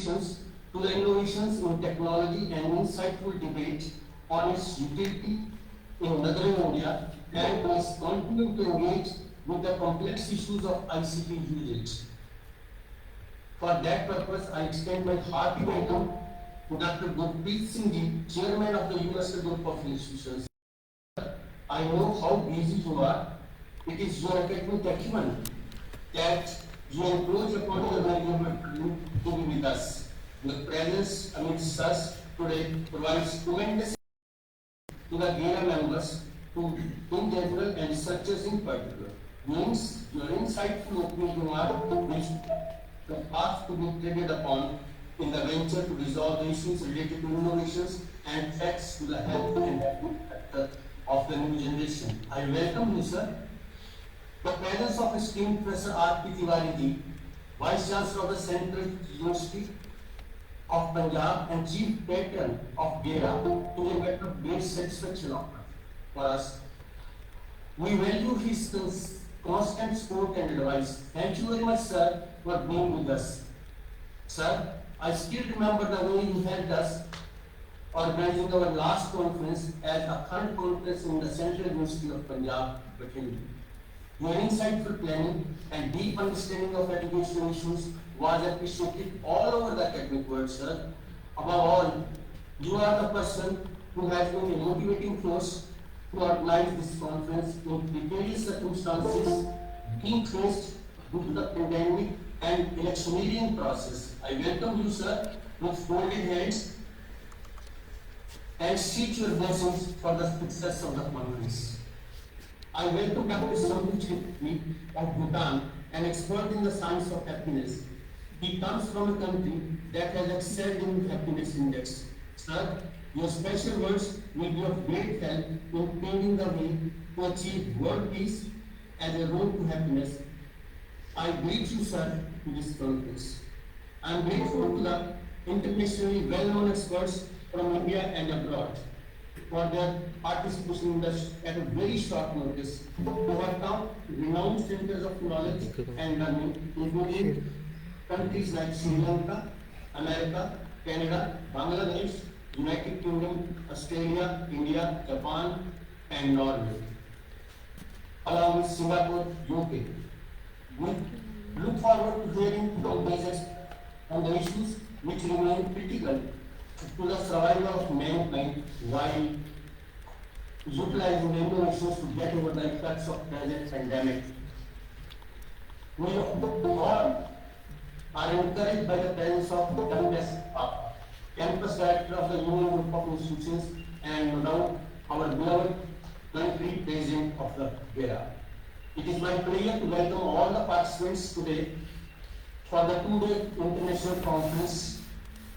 contributions to the innovations in technology and insightful debate on its utility in Northern India, and is continuing to engage with the complex issues of ICT usage. For that purpose, I extend my hearty welcome to Dr. Gurpreet Singh Ji, Chairman of the University Group of Institutions. I know how busy you are. It is your academic acumen that you encroach upon your valuable to be with us. Your presence amidst us today provides tremendous to the GERA members, in general and researchers in particular. Means your insightful opening remark which the path to be treaded upon in the venture to resolve the issues related to innovations and threats to the health and happiness of the new generation. I welcome you, sir. The presence of esteemed Professor R.P. Tiwari Ji, Vice Chancellor of the Central University of Punjab and Chief Patron of GERA, to a matter of great satisfaction for us. We value his constant support and advice. Thank you very much, sir, for being with us. Sir, I still remember the way you helped us organizing our last conference as a third conference in the Central University of Punjab, Bhatinda. Your insightful planning and deep understanding of educational issues was appreciated all over the academic world, sir. Above all, you are the person who has been a motivating force to organize this conference in precarious circumstances being faced due to the pandemic and electioneering process. I welcome you, sir, with folded hands and seek your blessings for the success of the conference. I welcome Dr. Thonburi of Bhutan, an expert in the science of happiness. He comes from a country that has excelled in happiness index. Sir, your special words will be of great help in paving the way to achieve world peace as a road to happiness. I greet you, sir, to this conference. I am grateful to the internationally well-known experts from India and abroad for their participation in this at a very short notice. Who have come renowned centers of knowledge and learning, including countries like Sri Lanka, America, Canada, Bangladesh, United Kingdom, Australia, India, Japan, and Norway, along with Singapore, UK. We look forward to hearing from these on the issues which remain critical to the survival of mankind while utilizing the innovations to get over the effects of present pandemic. We all are encouraged by the presence of the campus director of the Union Group of Institutions and now our beloved country president of the GERA. It is my pleasure to welcome all the participants today for the two-day international conference.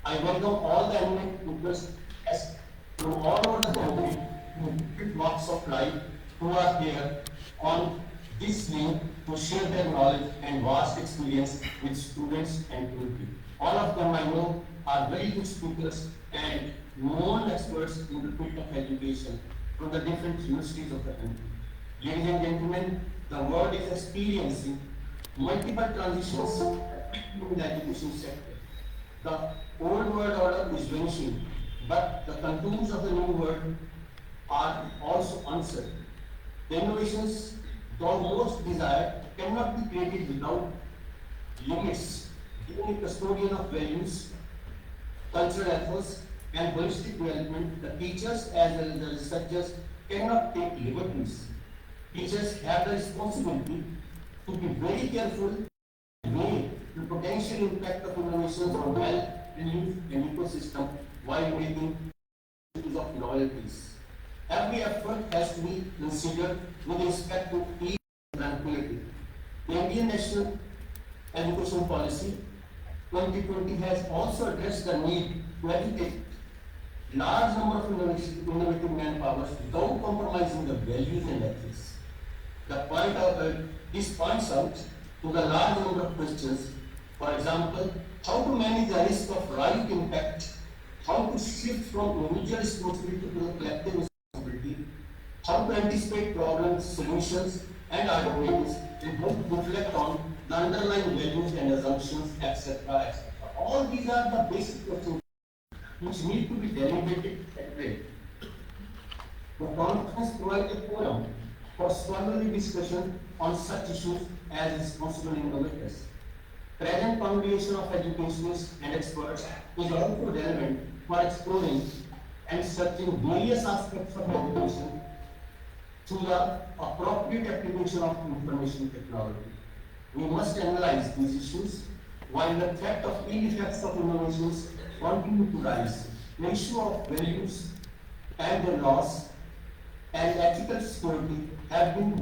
I welcome all the eminent guests from all over the country in different walks of life who are here on this day to share their knowledge and vast experience with students and community. All of them I know are very good speakers and known experts in the field of education from the different universities of the country. Ladies and gentlemen, the world is experiencing multiple transitions in the education sector. The old world order is vanishing, but the contours of the new world are also uncertain. The innovations, though most desired, cannot be created without limits. Being a custodian of values, cultural ethos, and holistic development, the teachers as well as the researchers cannot take liberties. Teachers have the responsibility to be very careful and weigh the potential impact of innovations on health, relief, and ecosystem while making use of novelties. Every effort has to be considered with respect to peace and tranquility. The Indian National Education Policy 2020 has also addressed the need to educate large number of innovative manpowers without compromising the values and ethics. This points out to the large number of questions. For example, how to manage the risk of right impact, how to shift from individual responsibility to the collective responsibility, how to anticipate problems, solutions, and alternatives, and how to reflect on the underlying values and assumptions, etc. etc. All these are the basic questions which need to be deliberated and read. The conference provides a forum for scholarly discussion on such issues as responsible innovators. Present congregation of educationists and experts is also relevant for exploring and searching various aspects of education through the appropriate application of information technology. We must analyze these issues while the threat of ill effects of innovations continue to rise. The issue of values and their loss and ethical security have been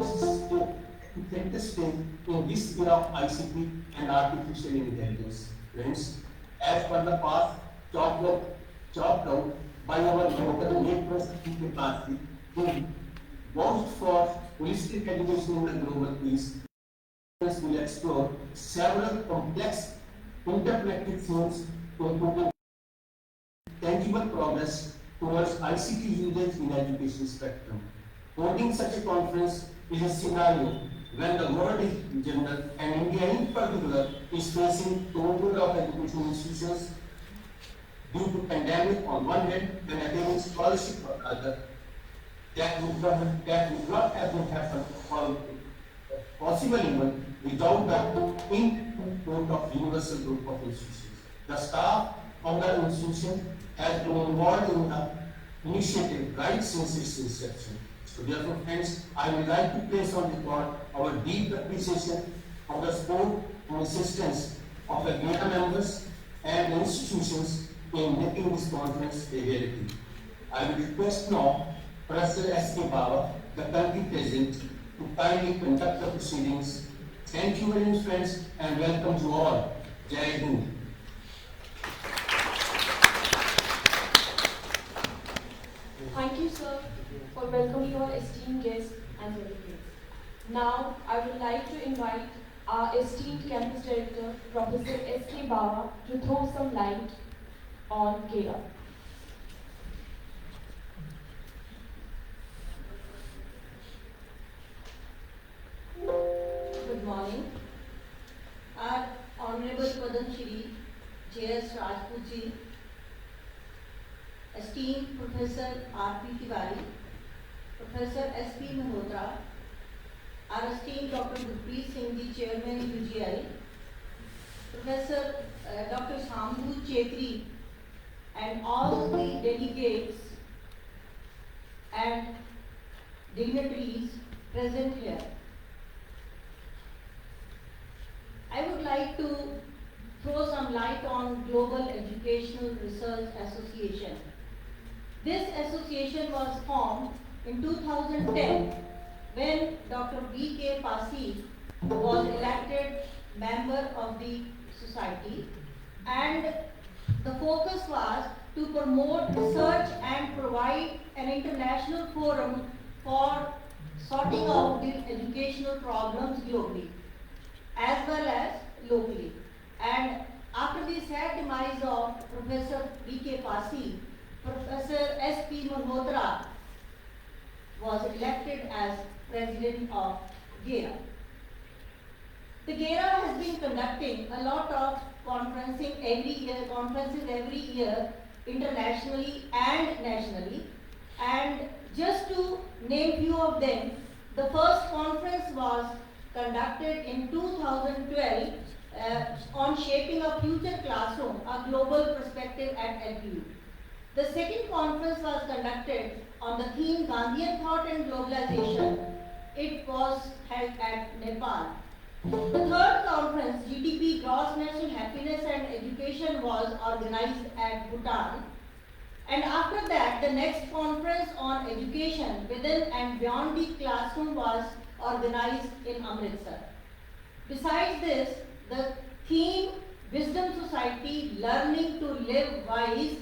center stage in this era of ICT and artificial intelligence. Friends, as per the past chalked out by our local late President Plastic, who vouched for holistic education in the global peace, will explore several complex interconnected themes including tangible progress towards ICT usage in education spectrum. Holding such a conference is a scenario when the world in general and India in particular is facing overload of education institutions due to pandemic on one hand and academic scholarship on the other. That would not have been happened or possible even without the input of universal group of institutions. The staff of the institution has been involved in the initiative right since its inception. So therefore, friends, I would like to place on record our deep appreciation of the support and assistance of the GERA members and institutions in making this conference a reality. I will request now Professor S.K. Baba, the country president, to kindly conduct the proceedings. Thank you very much, friends, and welcome to all. Jai Hind. Thank you, sir, for welcoming your esteemed guests and delegates. Now, I would like to invite our esteemed campus director, Professor S.K. Baba, to throw some light on GERA. Good morning. Our Honorable Padam Shri J.S. Rajput ji, esteemed Professor R.P. Tiwari, Professor S.P. Malhotra, our esteemed Dr. Gurpreet Singh ji, Chairman UGI, Professor Dr. Shambhu Chetri, and all the delegates and dignitaries present here. I would like to throw some light on Global Educational Research Association. This association was formed in 2010 when Dr. B.K. Pasi was elected member of the society, and the focus was to promote research and provide an international forum for sorting out the educational problems globally as well as locally. And after the sad demise of Professor B.K. Pasi, Professor S.P. Malhotra was elected as president of GERA. The GERA has been conducting a lot of conferences every year, internationally and nationally. And just to name few of them, the first conference was conducted in 2012 on shaping a future classroom, a global perspective at LPU. The second conference was conducted on the theme Gandhian Thought and Globalization. It was held at Nepal. The third conference, GDP, Gross National Happiness and Education, was organized at Bhutan. And after that, the next conference on education within and beyond the classroom was organized in Amritsar. Besides this, the theme Wisdom Society, Learning to Live Wise.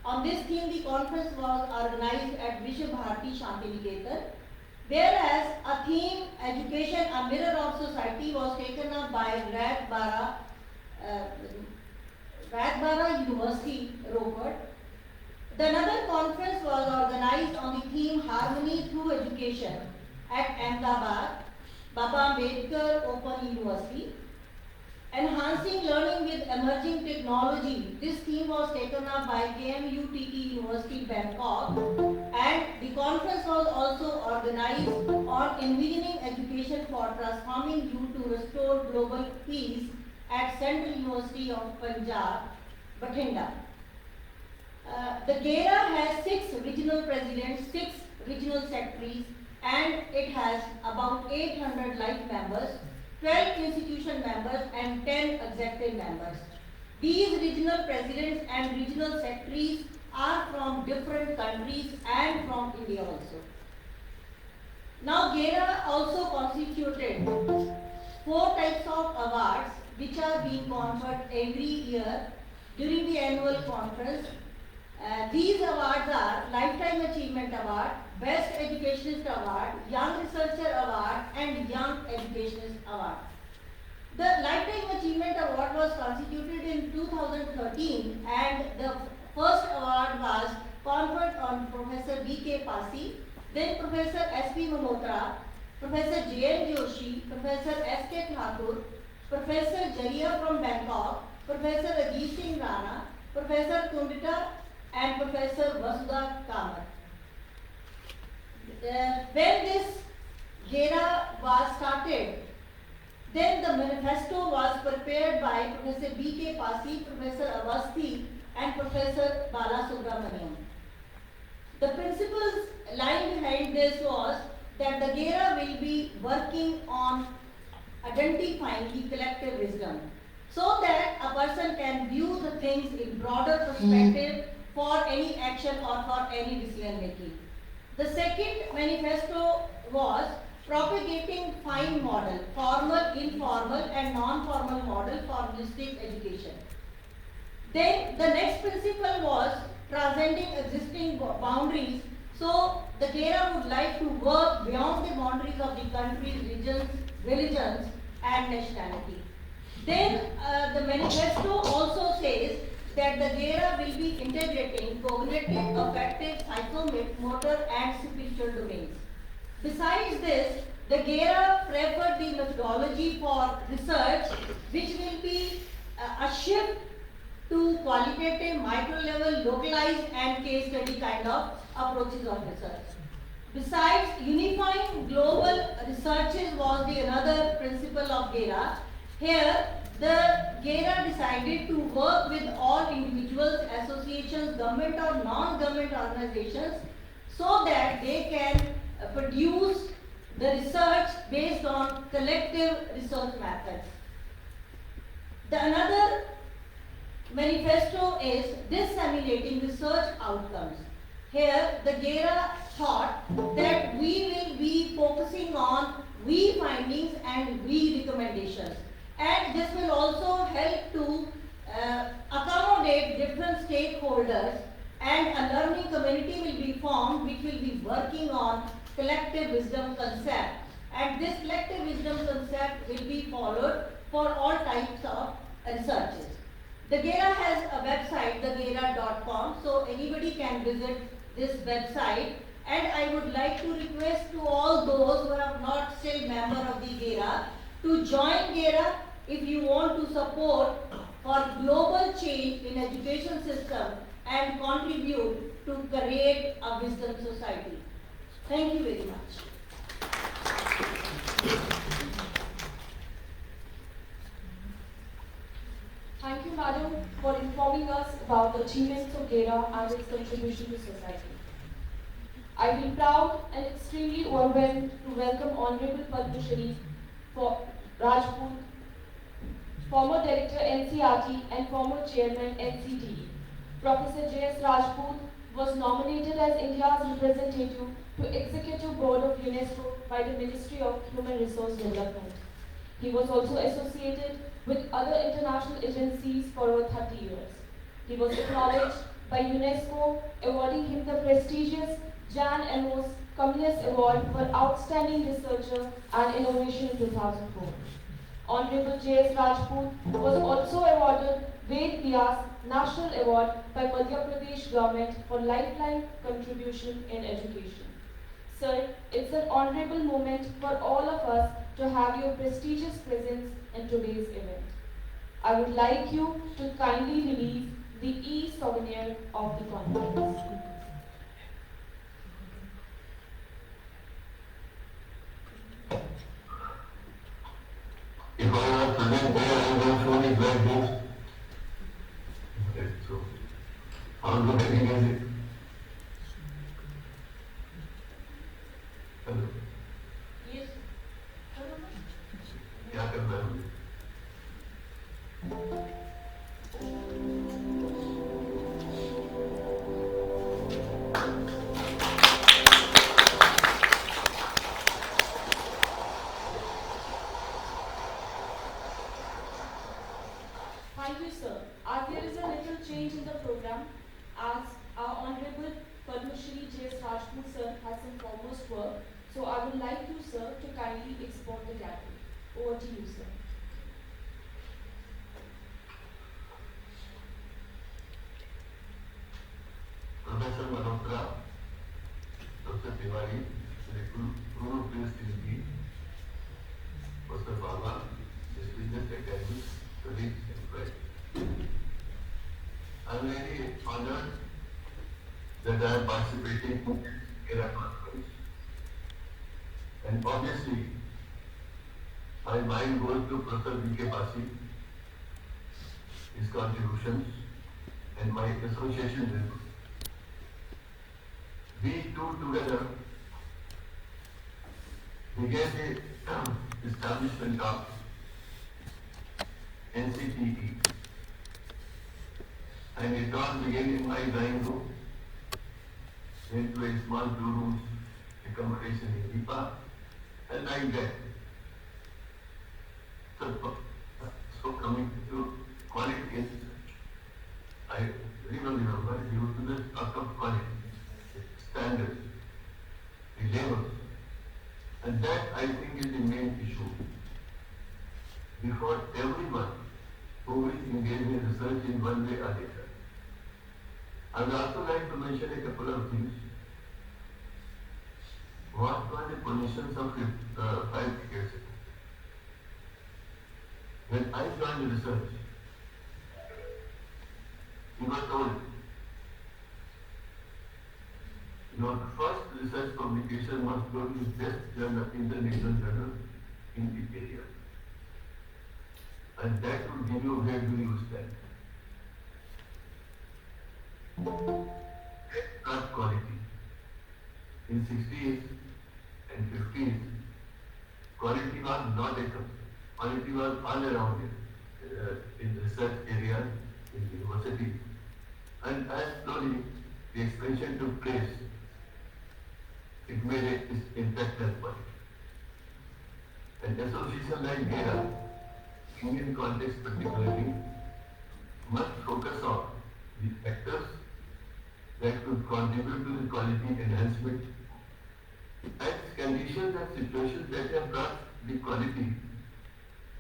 On this theme, the conference was organized at Vishwa Bharati Shantiniketan, whereas a theme Education, a Mirror of Society was taken up by Radbara University, Roper. Another conference was organized on the theme Harmony Through Education at Ahmedabad, Baba Ambedkar Open University. Enhancing learning with emerging technology. This theme was taken up by KMUTT University, Bangkok, and the conference was also organized on envisioning education for transforming youth to restore global peace at Central University of Punjab, Bathinda. The GERA has 6 regional presidents, 6 regional secretaries, and it has about 800 life members, 12 institution members, and 10 executive members. These regional presidents and regional secretaries are from different countries and from India also. Now, GERA also constituted 4 types of awards which are being conferred every year during the annual conference. These awards are Lifetime Achievement Award, Best Educationist Award, Young Researcher Award, and Young Educationist Award. The Lifetime Achievement Award was constituted in 2013, and the first award was conferred on Professor B.K. Pasi, then Professor S.P. Malhotra, Professor J.N. Joshi, Professor S.K. Thakur, Professor Jaria from Bangkok, Professor Ajit Singh Rana, Professor Kundita, and Professor Vasudha Kamath. When this GERA was started, then the manifesto was prepared by Professor B.K. Pasi, Professor Avasthi, and Professor Bala Subramaniam. The principles lying behind this was that the GERA will be working on identifying the collective wisdom so that a person can view the things in broader perspective for any action or for any decision making. The second manifesto was propagating fine model, formal, informal, and non-formal model for holistic education. Then the next principle was transcending existing boundaries. So the GERA would like to work beyond the boundaries of the countries, regions, religions, and nationality. Then the manifesto also says that the GERA will be integrating cognitive, affective, psychomotor, and spiritual domains. Besides this, the GERA preferred the methodology for research, which will be a shift to qualitative, micro-level, localized, and case study kind of approaches of research. Besides, unifying global researches was the another principle of GERA. Here, the GERA decided to work with all individuals, associations, government or non-government organizations so that they can produce the research based on collective research methods. The another manifesto is disseminating research outcomes. Here, the GERA thought that we will be focusing on we findings and we recommendations. And this will also help to accommodate different stakeholders, and a learning community will be formed which will be working on collective wisdom concept. And this collective wisdom concept will be followed for all types of researches. The GERA has a website, thegera.com, so anybody can visit this website. And I would like to request to all those who are not still member of the GERA to join GERA if you want to support for global change in education system and contribute to create a wisdom society. Thank you very much. Thank you, Madam, for informing us about the achievements of GERA and its contribution to society. I feel proud and extremely overwhelmed to welcome Honorable Padma Shri for Rajput, former Director NCRT and former Chairman NCTE. Professor J.S. Rajput was nominated as India's representative to Executive Board of UNESCO by the Ministry of Human Resource Development. He was also associated with other international agencies for over 30 years. He was acknowledged by UNESCO, awarding him the prestigious Jan Amos Communist Award for Outstanding Researcher and Innovation in 2004. Honorable J.S. Rajput was also awarded Ved Vyas National Award by Madhya Pradesh government for lifelong contribution in education. Sir, it's an honorable moment for all of us to have your prestigious presence in today's event. I would like you to kindly release the e-souvenir of the conference. If I were present there, I would have shown it like this. Okay, so how do I erase it? Hello, Yes. क्या करना है मुझे? Thank you, sir. There is a little change in the program as our Honorable Padma Shri J.S. Rajput sir has some foremost work. So I would like you, sir, to kindly export the gathering. Over to you, sir. Professor Malhotra, Dr. Tiwari, the Guru Priest in me, Mr. Baba, distinguished academics, colleagues, and friends. I am very honored that I am participating in this GERA conference. And obviously, my mind goes to Professor V.K. Pasi, his contributions, and my association with him. We two together began the establishment of NCTE. And it all began in my drawing room, went to a small 2 rooms accommodation in Lipa, and like that. So coming to quality, I really remember you to the talk of quality, standards, the levels, and that I think is the main issue. Before everyone who is engaged in research in one way or the other. I would also like to mention a couple of things. What were the positions of 5 decades ago? When I joined research, we were told your first research publication must go to the best journal, international journal in the area. And that will give you where do you stand. That's not quality. In 60s and 50s, quality was not a concept. Quality was all around it, in research areas, in university. And as slowly the expansion took place, it made its impact as quality. An association like GERA, Indian context particularly, must focus on the factors that could contribute to the quality enhancement and conditions and situations that have brought the quality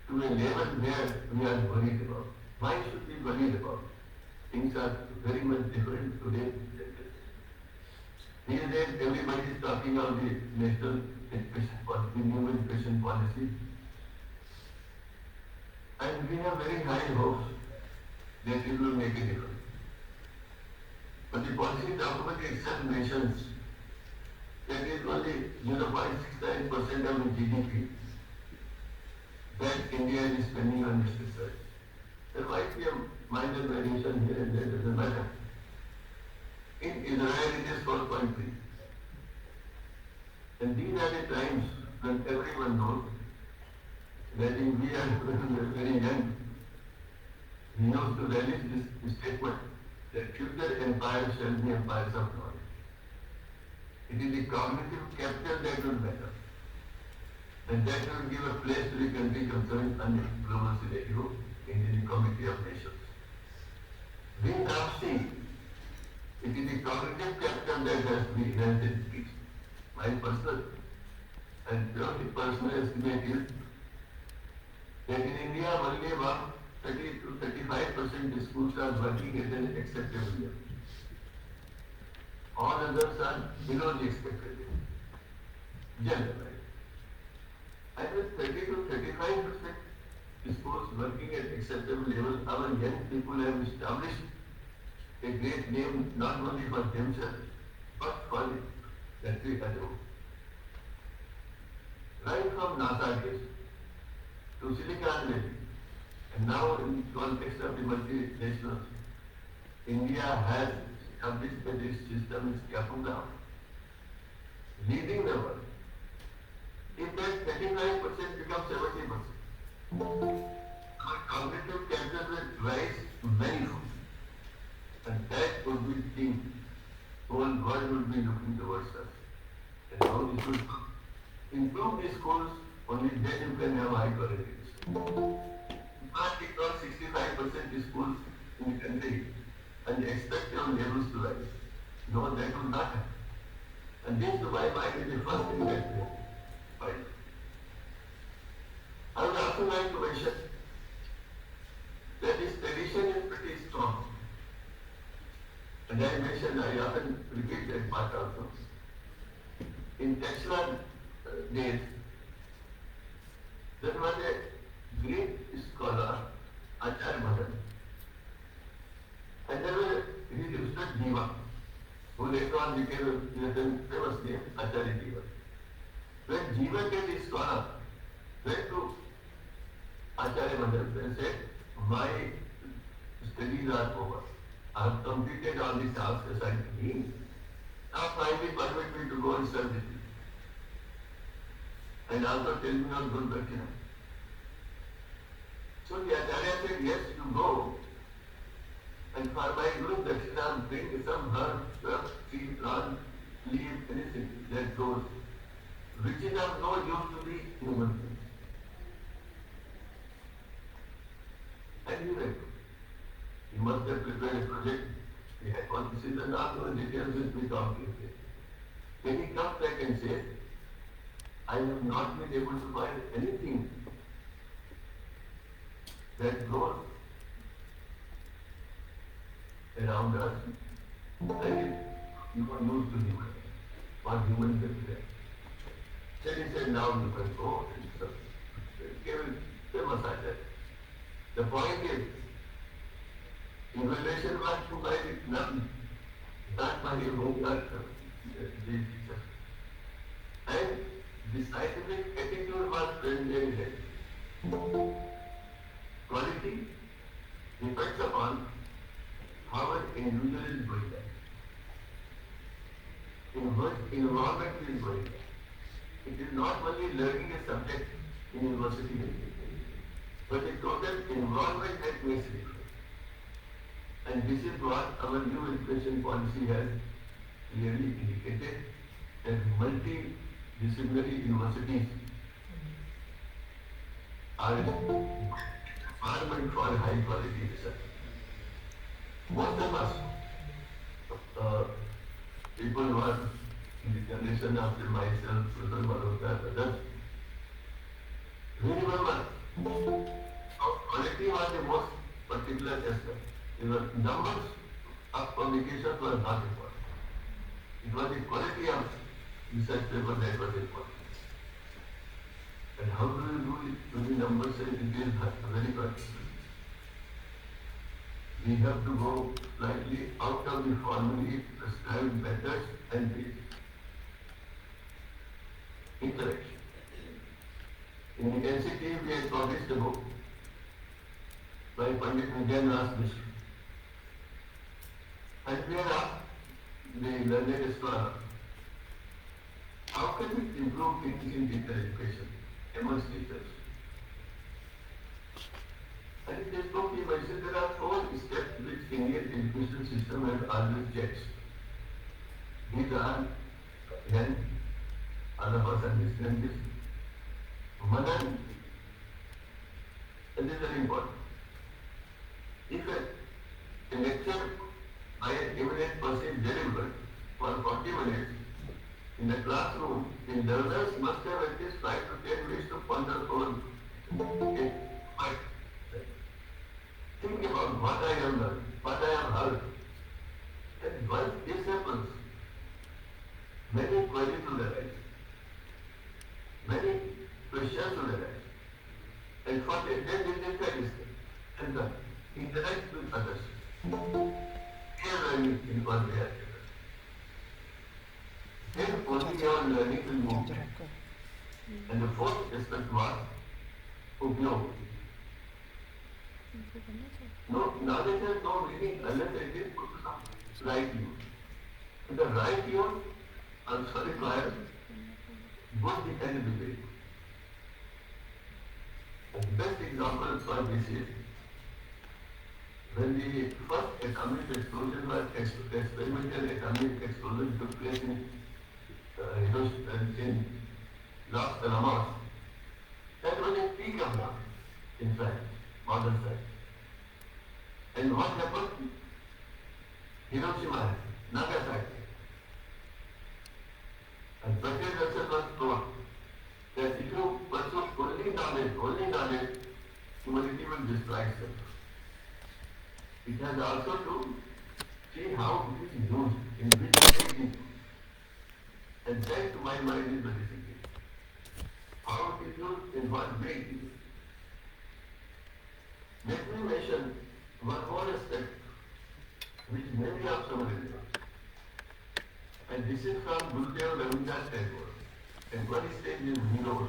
to a level where we are worried about. Why should we worried about? Things are very much different today. These days, everybody is talking about the national education policy, the new education policy. And we have very high hopes that it will make a difference. But the policy document itself mentions that it is only 0.69% of the GDP that India is spending on this research. There might be a minor variation here and there, doesn't matter. In Israel, it is 4.3. And these are the times when everyone knows that if we are very young, we know to relish this statement that future empires shall be empires of knowledge. It is the cognitive capital that will matter. And that will give a place to the country concerned under global scenario in the Committee of Nations. We now see it is the cognitive capital that has to be enhanced in peace. My personal and purely personal estimate is that in India only about 30 to 35% schools are working at an acceptable level. All others are below the expected level. Generalized. And with 30 to 35%, schools working at acceptable level, our young people have established a great name not only for themselves, but for the country as a whole. Right from NASA days to Silicon Valley, and now in context of the multinationals, India has established that this system is capable of leading the world. If that 35% becomes 70%, our cognitive capital will rise manifold. And that would be the thing, whole world would be looking towards us. And how we should improve the schools, only then you can have high quality schools. You can't take on 65% schools in the country and expect your levels to rise. No, that will not happen. And this, to my mind, is the first thing that we find. I would also like to mention that this tradition is pretty strong. And I mentioned, I often repeat that part also. In Tesla days, there was a great scholar, Acharya Madan. And there was his student Jiva, who later on became a famous name, Acharya Jiva. When Jiva came, this scholar went to Acharya Madan and said, my studies are over. I have completed all the tasks assigned to me. Now finally permit me to go and serve with you. And also tell me on good Dakshina. So the Acharya said, yes, you go. And for my good Dakshina, bring some herb, shrub, tree, plant, leaf, anything that grows, which is of no use to the human being. And he went. He must have prepared a project. He had hypothesis and all those details will be complicated. Then he comes back and says, I have not been able to find anything that grows around us and you can use to human, for human welfare. Then he said, now you can go. He gave a famous idea. The point is, evaluation was to by none, not by your own the teacher. And the scientific attitude was very high. Quality depends upon how an individual is doing that. In what environment he is going that. It is not only learning a subject in university, but a total environment that makes it. And this is what our new education policy has clearly indicated, that multidisciplinary universities are a requirement for high quality research. Most of us, people who are in the generation after myself, Sultan Malhotra, others, we remember how quality was the most particular aspect. The numbers of publications were not important. It was the quality of research paper that was important. And how do you do it? To the numbers and details very important. We have to go slightly out of the formally prescribed methods and ways. Interaction. In the NCT, we had published a book by Pandit Vijayanath Mishra. And we are asked the learned scholar, how can we improve things in teacher education amongst teachers? And in this book he mentioned there are 4 steps which Indian education system has always checked. These are, again, all of us understand this. Manan, and this is very important. If a lecture by an eminent person is delivered for 40 minutes in the classroom, the learners must have at least 5 to 10 minutes to ponder over it. Think about what I have learned, what I have heard. And once this happens, many queries will arise. Many questions will arise. And for the then was there. Then only your learning will move. And the fourth aspect was upyog. No, knowledge has no meaning unless it is put to some right use. And the right use also requires both the and the way. The best example for this is when the first atomic explosion was experimental atomic explosion took place in in Las Alamos. That was a peak of knowledge, in fact, modern science. And what happened? Hiroshima, Nagasaki. And President Russell was told that if you pursue only knowledge, humanity will destroy itself. It has also to see how it is used, in which way it is used. And that to my mind is very significant. How it is used, in what way it is used. Let me mention one more aspect which many of some remember. And this is from Gurudev Rabindranath Tagore. And what he says is below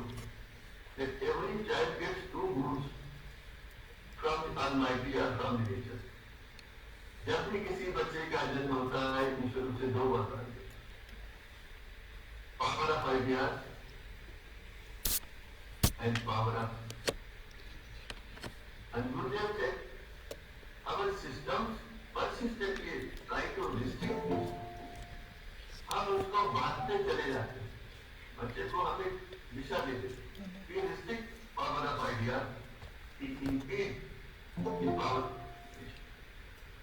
that every child gets two goods from the Almighty or from the nature. जब भी किसी बच्चे का जन्म होता है ईश्वर उसे दो वरदान देता है power of ideas and power of and Gurudev said our systems persistently try to restrict this. हम उसको बांटते चले जाते हैं बच्चे को हम एक दिशा देते हैं we restrict power of ideas we impede the power of imagination.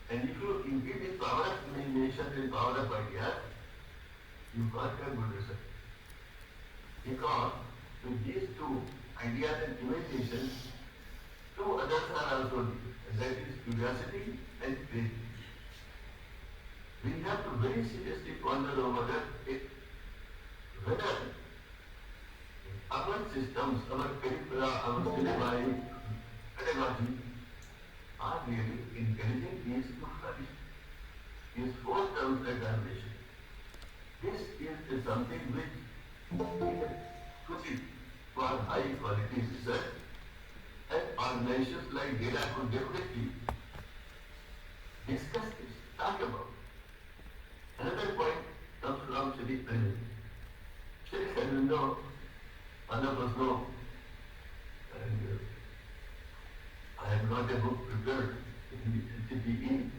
And if you impede the power of imagination and power of ideas you can't have good result because with these two ideas and imagination two others are also needed and that is curiosity and creativity. We have to very seriously ponder over whether our systems, our periphery, our syllabi, pedagogy are really encouraging these to flourish. These four terms that I mentioned. This is something which we have put it for high quality research and organizations like GERA could definitely discuss this, talk about it. Another point comes from Shri Arvind. Shri Arvind, all of us know, and I have not a book prepared in the NCTE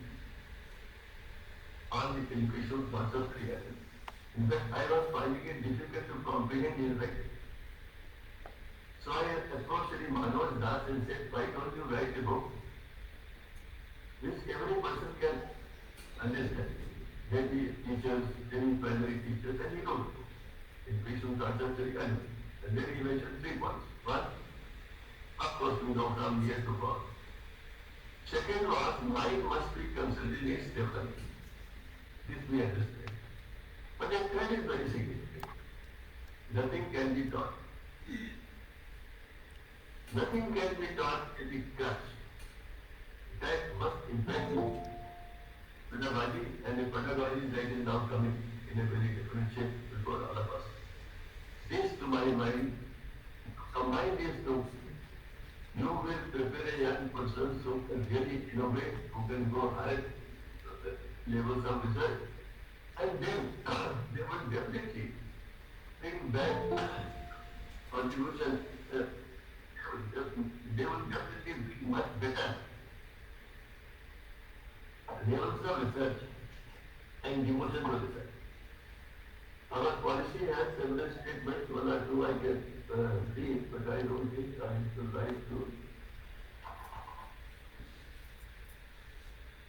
on the educational concept creation. In fact, I was finding it difficult to comprehend his writing. So I approached Shri Manoj Das and said, why don't you write a book which every person can understand? Then the teachers, then primary teachers, and he knows education concept and then he mentioned 3 points. One, of course, we know from years to come. Second was, mind must be considered in its development. This we understand. But the third is very significant. Nothing can be taught. Nothing can be taught in the crutch. That must impact you. Pedagogy and the pedagogy that is now coming in a very different shape before all of us. This, to my mind, combine these two, you will prepare a young person who can really innovate, who can go higher levels of research, and then they will definitely bring back contribution. They will definitely be much better levels of research and devotion to research. Our policy has several statements, one or two I can read, but I don't think I have the right to.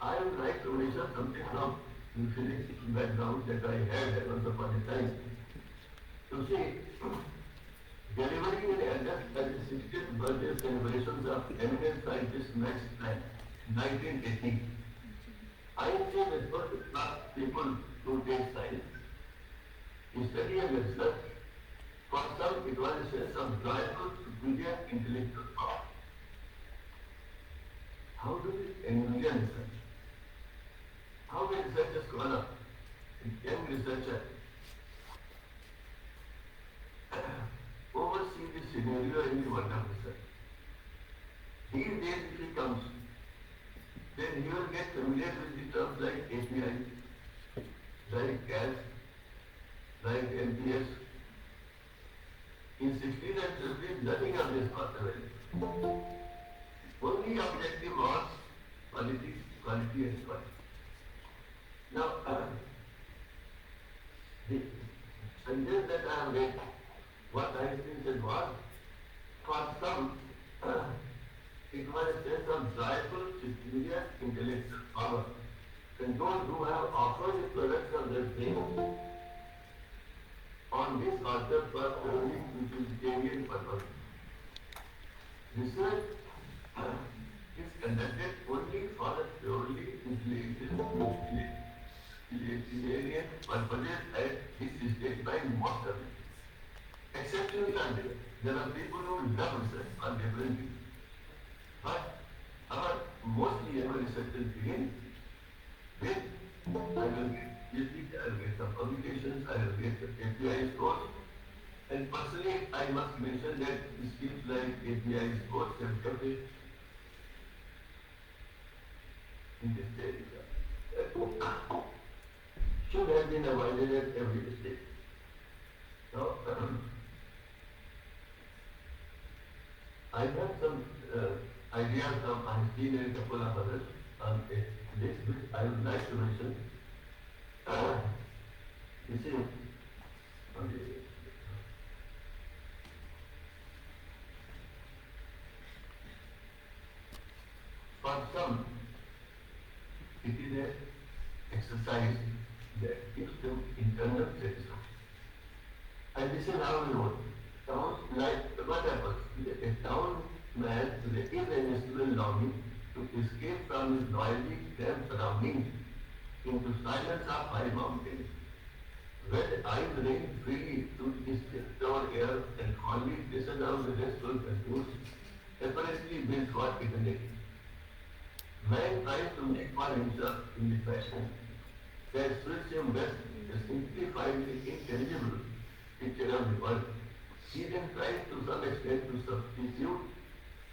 I would like to mention something from the physics background that I had once upon a time. You see, delivering an address at the 60th birthday celebrations of eminent scientist Max Planck, 1918. I think it's not to ask people to take science. To study and research, for some it was a sense of joyful, superior intellectual power. How do we envision research? How will researchers scholar, a young researcher, oversee the scenario in the world of research. These days, if he comes, then he will get familiar with the terms like API, like gas, like NPS. In 16 and 17, nothing of this was available. Only objective was quality, quality and quality. Now, the sentence that I have read, what I think it was, for some, it was a sense of joyful, superior intellectual power. And those who have offered the products of their brain on this altar for purely utilitarian purpose. Research is conducted only for the purely utilitarian purposes as is stated by most of them. Exceptions are there. There are people who love research on different things. But mostly our researchers begin with, I will get some publications, I will get the API scores. And personally, I must mention that schemes like API scores have kept it in this area. Should have been avoided at every stage. Now, I have some ideas from Einstein and a couple of others on this, which I would like to mention. You see, for some, it is an exercise that gives them internal satisfaction. And this is how we work. Sounds like what happens? A town man with an irresistible longing to escape from his noisy, cramped surroundings into silence of high mountains, where the eyes range freely through his pure air and calmly listen out the restful pursuits, effortlessly built what it needs. Man tries to make for himself in the fashion that suits him best to simplify the intelligible picture of the world. He then tries to some extent to substitute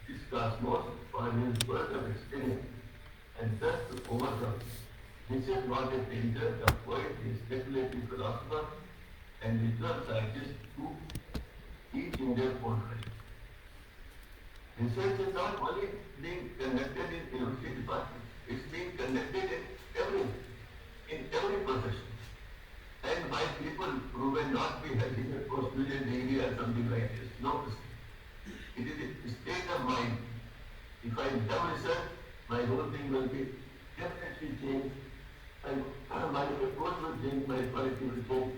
this cosmos for his world of experience and thus to overcome. This is what a painter, a poet, a speculative philosopher, and visual scientist do each in their own way. Research is not only being conducted in university departments, it's being conducted in every profession. And by people who may not be having a postgraduate degree or something like this. No, it is a state of mind. If I love research, my whole thing will be definitely changed. And my approach will change, my quality will change.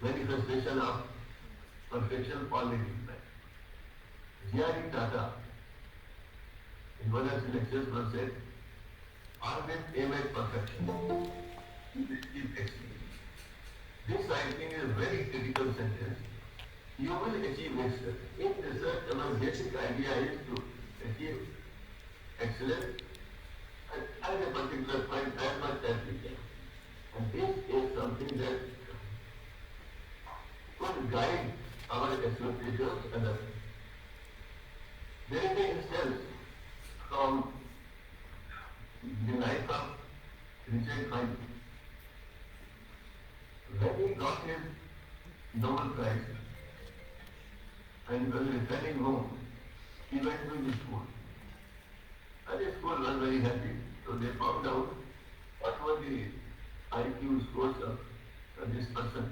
Manifestation of perfection falling in man. G.R.E. Tata, in one of his lectures, once said, always aim at perfection. Achieve excellence. This, I think, is a very critical sentence. You will achieve excellence. In research, our basic idea is to achieve excellence at a particular point as much as we can. And this is something that could guide our expectations and there is an instance from the life of Richard Feynman. When he got his Nobel Prize and was returning home, he went to the school. And the school was very happy. So they found out what were the IQ scores of this person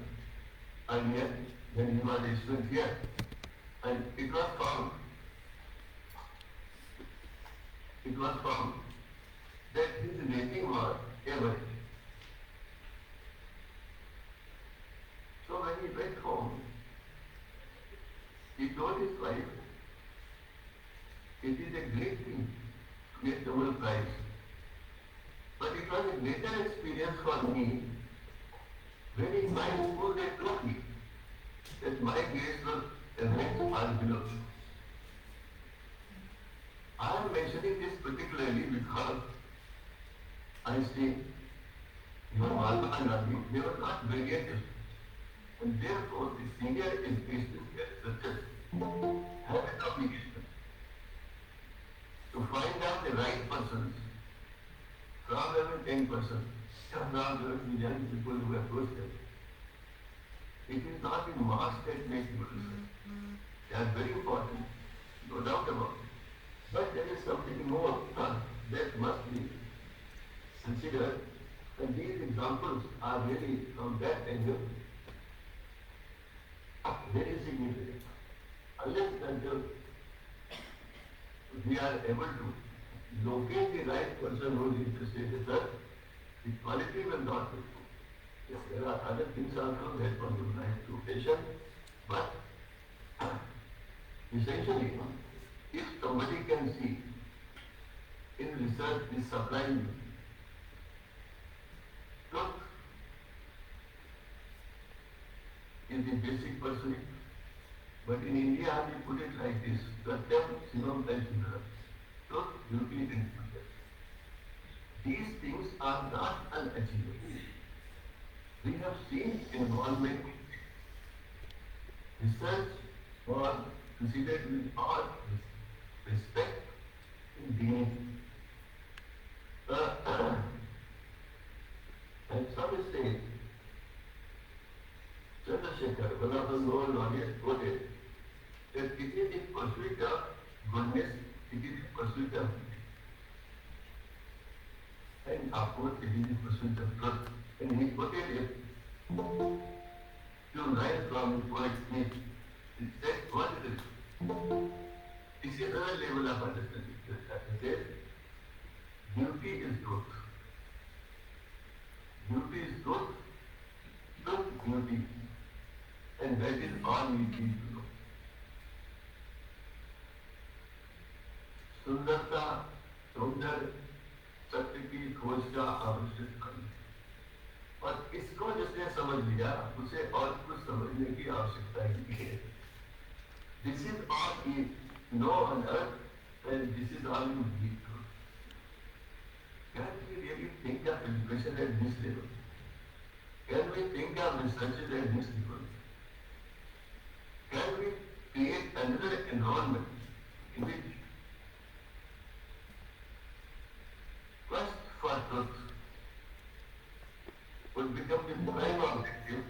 earlier when he was a student here. And it was found that his rating was average. So when he went home, he told his wife, it is a great thing to get Nobel Prize. But it was a greater experience for me when in my school they told me that my grades were ranked far below. I am mentioning this particularly because I see your Mahatma Gandhi, they were not brilliant, and therefore the senior education researchers have an obligation to find out the right persons from every 10%, from the young people who approach them. It is not the marks that make you research. They are very important, no doubt about it. But there is something more that must be considered, and these examples are really from that angle very significant. Unless and until we are able to locate the right person who is interested in research, the quality will not improve. Yes, there are other things also that one would like to mention, but essentially, if somebody can see in research is supplying truth is the basic pursuit. But in India, we put it like this: Satyam, Shivam, and Sundara. Truth, beauty, and future. These things are not unachievable. We have seen involvement. Research was considered with all respect in dignity. And some say, Chandrasekhar, one of the Nobel laureates, quoted that it is the pursuit of goodness, it is the pursuit of beauty. And of course, it is the pursuit of truth. And he quoted it to rise from the poet's speech. It said, what is it? This is another level of understanding. It says, beauty is truth. Beauty is truth, truth beauty. And that is all we need to know. सुंदरता, सौंदर्य, सत्य की खोज का आवश्यक काम है। और इसको जिसने समझ लिया, उसे और कुछ समझने की आवश्यकता ही नहीं है। This is all we know on earth, and this is all you need to know. Can we really think of education at this level? Can we think of research at this level? Can we create another environment in which quest for truth would become the prime objective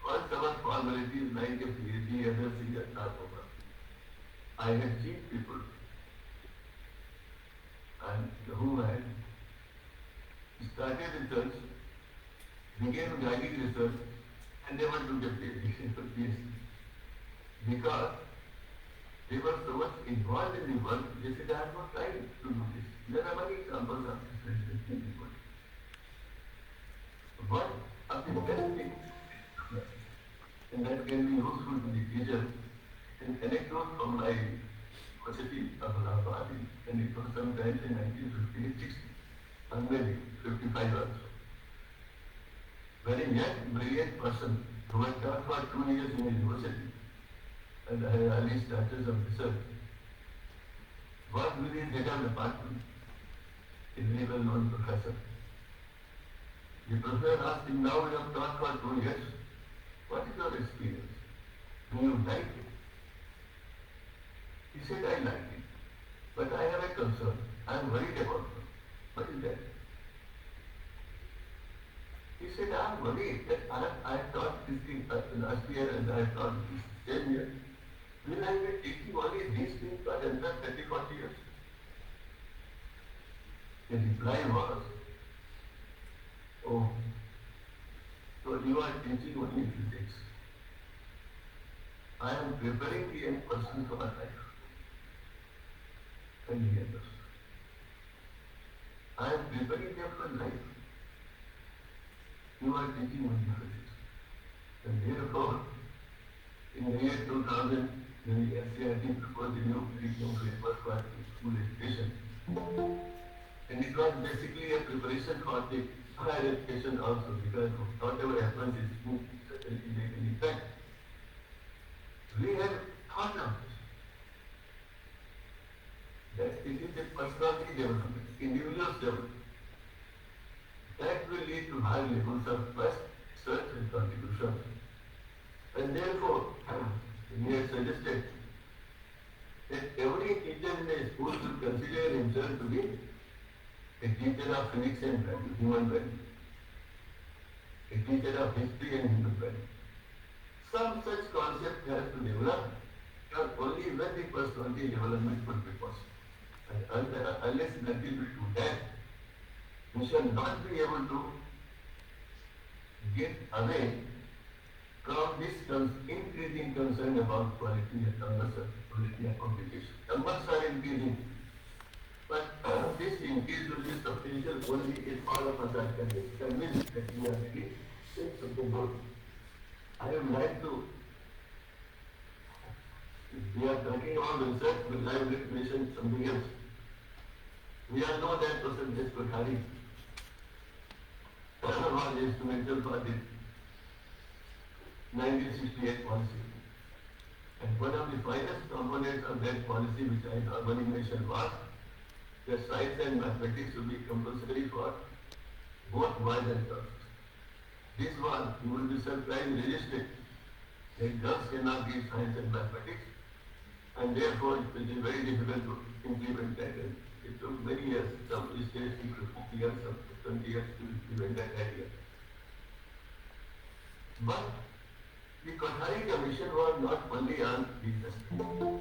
once our formalities like a PhD and everything are not over? I had seen people and who had started research, began guiding research, and never took a PhD. Because they were so much involved in the work, they said, I have no time to do this. There are many examples of this. One of the best things, and that can be useful to the teacher, an anecdote from my university of Allahabad, and it was sometime in 1958-60, or maybe 55 also. Very young, brilliant person who had taught for 2 years in university and had early status of research, worked with his head of department, a very well-known professor. The professor asked him, now you have taught for 2 years, what is your experience? Do you like it? He said, I like it, but I have a concern. I am worried about it. What is that? He said, I am worried that I taught this thing last year and I taught this same year. Will I be teaching only these things for another 30, 40 years? The reply was, oh, so you are teaching only physics. I am preparing the young person for life. And he understood. I am preparing them for life. You are teaching only physics. And therefore, year 2000, the NCERT proposed a new curriculum framework for school education. And it was basically a preparation for the higher education also, because whatever happens in school certainly make an impact. We have thought of this. That it is a personality development, individual development. That will lead to higher levels of trust, search and contribution. And therefore, we have suggested that every teacher in a school should consider himself to be a teacher of physics and value, human value, a teacher of history and human value. Some such concept has to develop, because only when the personality development would be possible. And unless and until we do that, we shall not be able to get away from this increasing concern about quality and quality and communication. Numbers are increasing, but this increase will be substantial only if all of us are convinced that we are really doing something good. I would like to, we are talking about research, but I will mention something else. We all know that person is Kothari was instrumental for the 1968 policy. And one of the finest components of that policy, which I normally mention, was that science and mathematics should be compulsory for both boys and girls. This was, you will be surprised, resisted that girls cannot give science and mathematics, and therefore it is very difficult to implement that. And it took many years, some states took 50 years, some 20 years to implement that idea. But the Kothari Commission was not only on these aspects.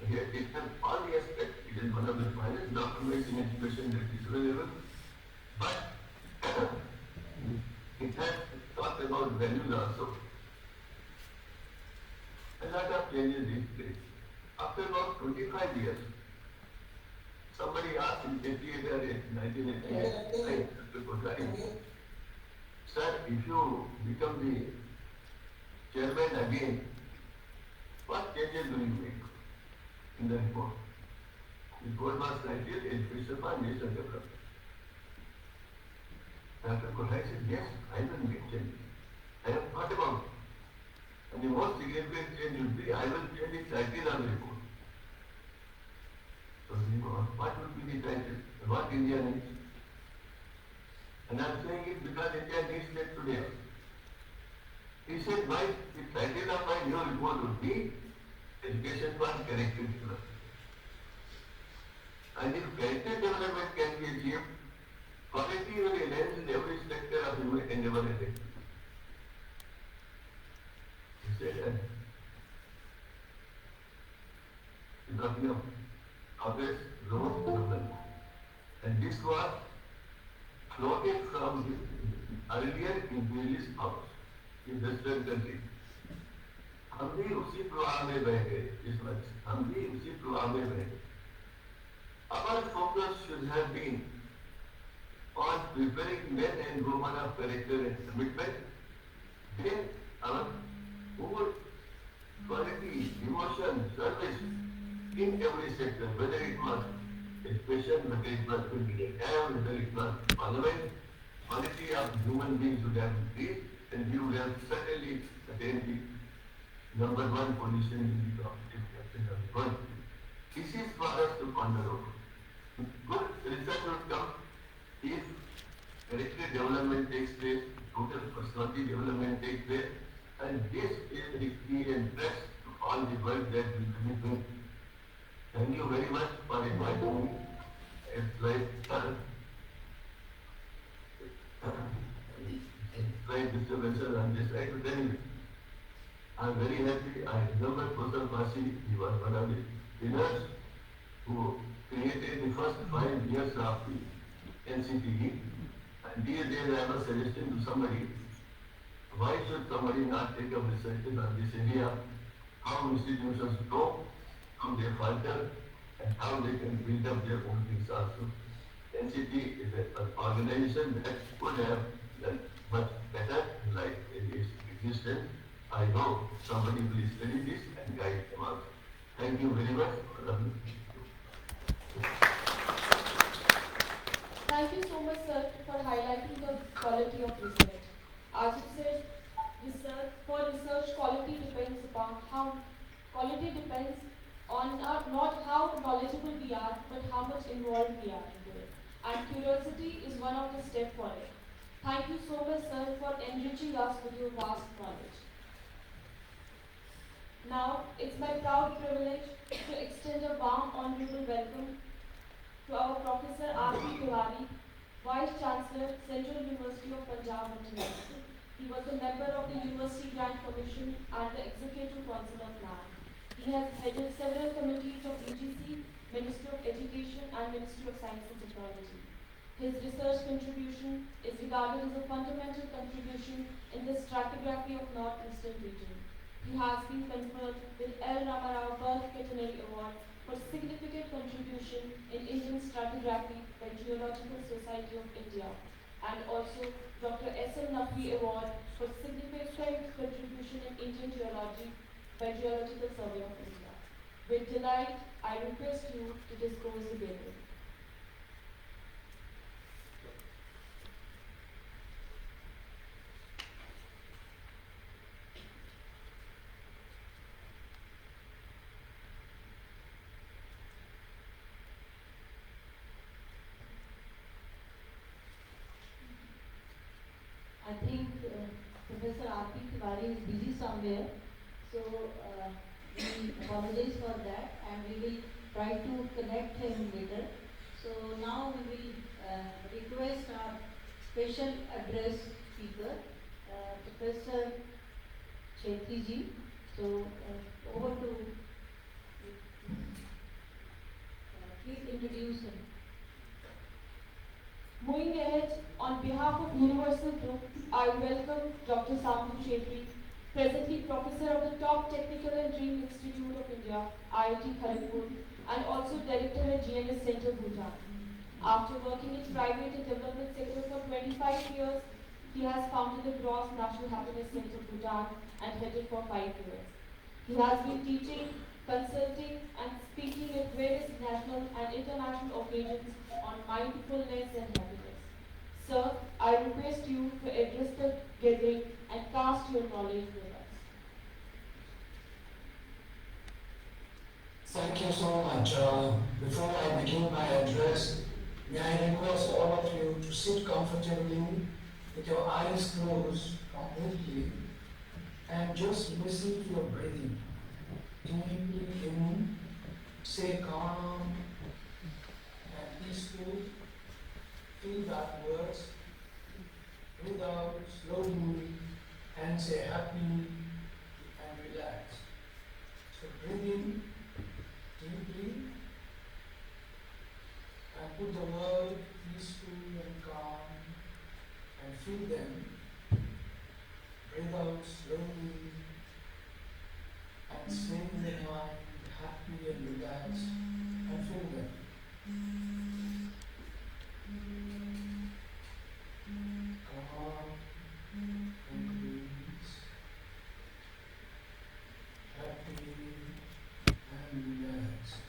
Here it has all the aspects. It is one of the finest documents in education that is available. But it has talked about values also. A lot of changes these days. After about 25 years, somebody asked in 88 or 1988, Mr. Kothari, sir, if you become the chairman again, what changes will you make in the report? The report was titled Education for National Development. Dr. Kothari said, yes, I will make changes. I have thought about it. And the most significant change will be, I will change the title of the report. So what will be the title? What India needs? And I am saying it because India needs that today. He said, the title of my new report would be Education for Character Development. And if character development can be achieved, quality will enhance in every sector of human endeavor and activity. He said, talking of progress, growth, development. And this was floated from the earlier imperialist powers in Western countries. हम भी उसी प्रवाह में बह गए इस वक्त हम भी उसी प्रवाह में बह गए. Our focus should have been on preparing men and women of character and commitment. Then our whole quality, devotion, service in every sector, whether it was education, whether it was political care, whether it was parliament, quality of human beings would have increased, and we would have certainly attained the number one position in the competitive captain of the world. This is for us to ponder over. Good result will come if character development takes place, total personality development takes place, and this is the key and thrust to all the work that we will be doing. Thank you very much for inviting me. It's like disturbances on this side, but anyway, I'm very happy. I remember Professor Pasi, he was one of the winners who created the first 5 years of the NCTE. And these days I was suggesting to somebody, why should somebody not take up research on this area, how institutions grow, how they falter, and how they can build up their own things also. NCT is an organization that could have done much better, like in its existence, I know somebody will study this and guide them out. Thank you very much. Thank you so much, sir, for highlighting the quality of research. As you said, research quality depends upon how quality depends on not how knowledgeable we are, but how much involved we are into it. And curiosity is one of the steps for it. Thank you so much, sir, for enriching us with your vast knowledge. Now, it's my proud privilege to extend a warm honorable welcome to our Professor R.P. Tiwari, Vice Chancellor, Central University of Punjab International. He was a member of the University Grant Commission and the Executive Council of NAM. He has headed several committees of UGC, Ministry of Education and Ministry of Science and Technology. His research contribution is regarded as a fundamental contribution in the stratigraphy of Northeastern region. He has been conferred with L. Ramarao Burke Quaternary Award for significant contribution in Indian stratigraphy by Geological Society of India, and also Dr. S.L. Naqvi Award for significant contribution in Indian geology by Geological Survey of India. With delight, I request you to disclose the given. I think Professor R.P. Tiwari is busy somewhere, so we apologize for that and we will try to connect him later. So now we will request our special address speaker, Professor Chetri ji. So over to please introduce him. Moving ahead, on behalf of Universal Group, I welcome Dr. Thonburi Chetri, presently Professor of the top Technical and Dream Institute of India, IIT Kharagpur, and also Director at GNS Center, Bhutan. After working in private and development sector for 25 years, he has founded the Gross National Happiness Center, Bhutan, and headed for 5 years. He has been teaching, consulting, and speaking at various national and international occasions on mindfulness and happiness. Sir, I request you to address the gathering and cast your knowledge with us. Thank you so much. Before I begin my address, may I request all of you to sit comfortably with your eyes closed completely and just listen to your breathing. Deeply in, stay calm and peaceful. Feel that words. Breathe out slowly and say happy and relax. So breathe in deeply and put the word peaceful and calm and feel them. Breathe out slowly and stay in the mind happy and relaxed and feel them. Calm and peace, happy and relaxed.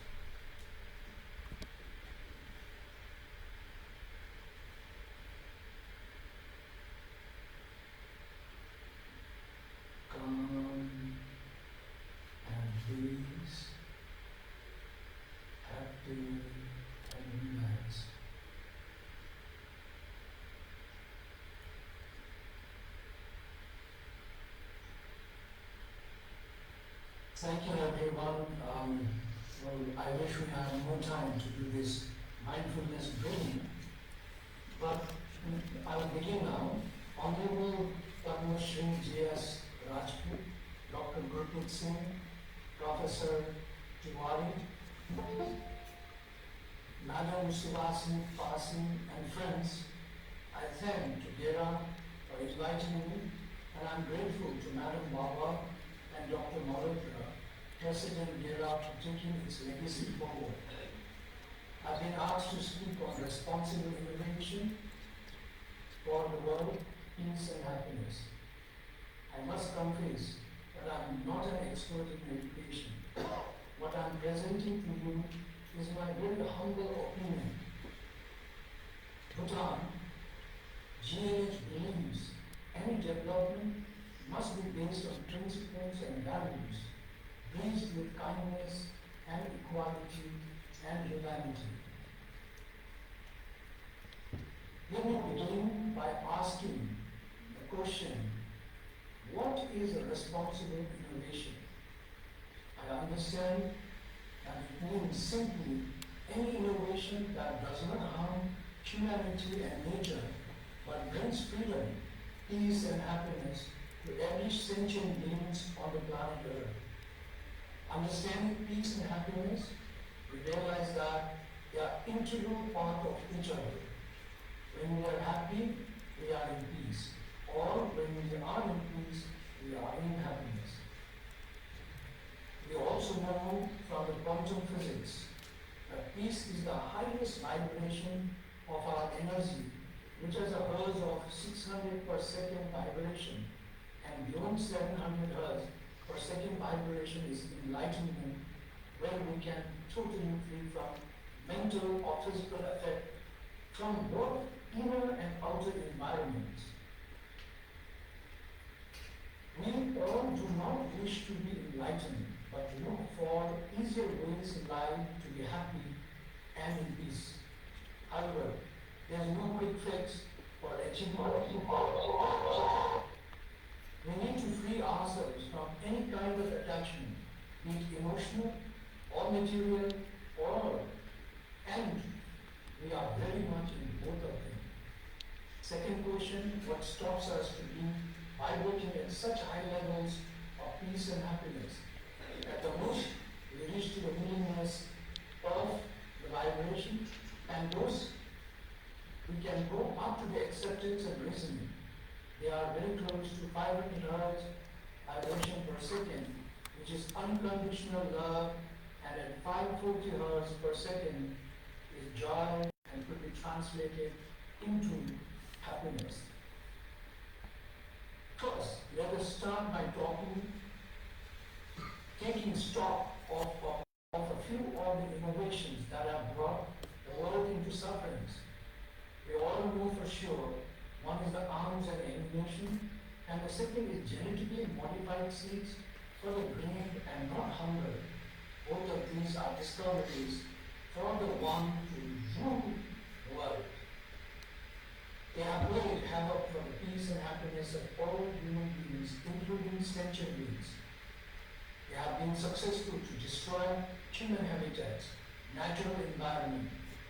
Calm and peace, happy and relaxed. Thank you, everyone. I wish we had more time to do this mindfulness training, but I will begin now. Honorable Padma Shri G.S. Rajput, Dr. Gurpreet Singh, Professor Tiwari, Madam Suvasan, Pasim, and friends, I thank 10th GERA for inviting me, and I'm grateful to Madam Baba and Dr. Malhotra, President GERA, for taking its legacy forward. I've been asked to speak on responsible innovation for the world, peace and happiness. I must confess but I'm not an expert in meditation. What I'm presenting to you is my very humble opinion. Bhutan, GNH believes any development must be based on principles and values, breathed with kindness and equality and humanity. Let me begin by asking the question, what is a responsible innovation? I understand that it means simply any innovation that does not harm humanity and nature, but brings freedom, peace and happiness to every sentient beings on the planet Earth. Understanding peace and happiness, we realize that they are integral part of each other. When we are happy, we are in peace. Or when we are in peace, we are in happiness. We also know from the quantum physics that peace is the highest vibration of our energy, which has a hertz of 600 per second vibration, and beyond 700 hertz per second vibration is enlightenment, where we can totally free from mental or physical effect from both inner and outer environments. We all do not wish to be enlightened, but look for easier ways in life to be happy and in peace. However, there is no quick fix for achieving peace. We need to free ourselves from any kind of attachment, be it emotional or material or, and we are very much in both of them. Second question, what stops us to be vibrating at such high levels of peace and happiness? At the most, we reach to the willingness of the vibration, and those we can go up to the acceptance and reasoning. They are very close to 500 hertz vibration per second, which is unconditional love, and at 540 hertz per second is joy and could be translated into happiness. First, let us start by taking stock of a few of the innovations that have brought the world into sufferings. We all know for sure, one is the arms and ammunition, and the second is genetically modified seeds for the brain and not hunger. Both of these are discoveries for the one to rule the world. They have played havoc for the peace and happiness of all human beings, including sentient beings. They have been successful to destroy human habitats, natural environment,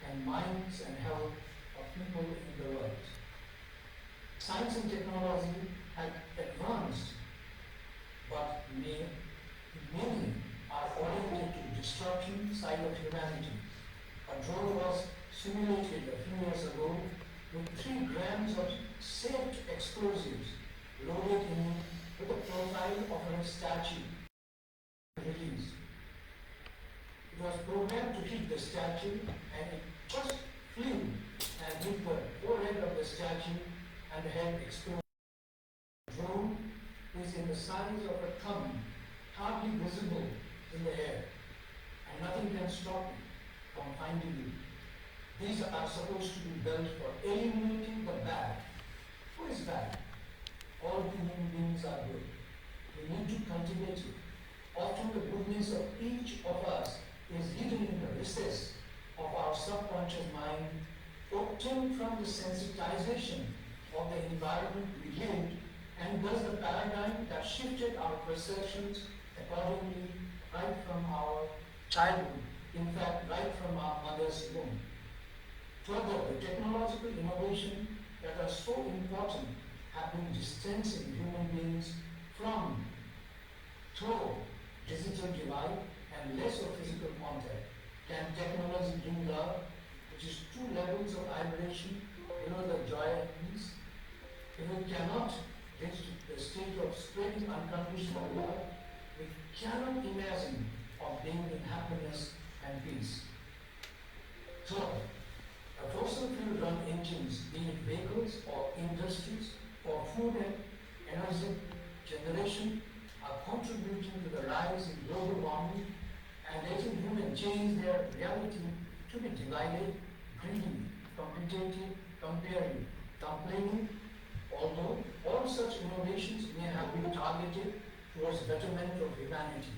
and minds and health of people in the world. Science and technology have advanced, but many are oriented to destruction side of humanity. A drone was simulated a few years ago with 3 grams of safe explosives loaded in with a profile of a statue. Released. It was programmed to hit the statue, and it just flew and hit the forehead of the statue, and the head exploded. The drone is in the size of a thumb, hardly visible in the air, and nothing can stop it from finding you. These are supposed to be built for eliminating the bad. Who is bad? All human beings are good. We need to cultivate it. Often the goodness of each of us is hidden in the recess of our subconscious mind, obtained from the sensitization of the environment we lived, and thus the paradigm that shifted our perceptions accordingly right from our childhood, in fact, right from our mother's womb. Further, the technological innovation that are so important have been distancing human beings from through digital divide and less of physical contact. Can technology bring love, which is 2 levels of vibration, the joy and peace? If we cannot reach the state of spreading unconditional love, we cannot imagine of being in happiness and peace. Third, fossil fuel run engines, be it vehicles or industries or food and energy generation, are to the rise in global warming and letting humans change their reality to be divided, greedy, competitive, comparing, complaining, although all such innovations may have been targeted towards betterment of humanity.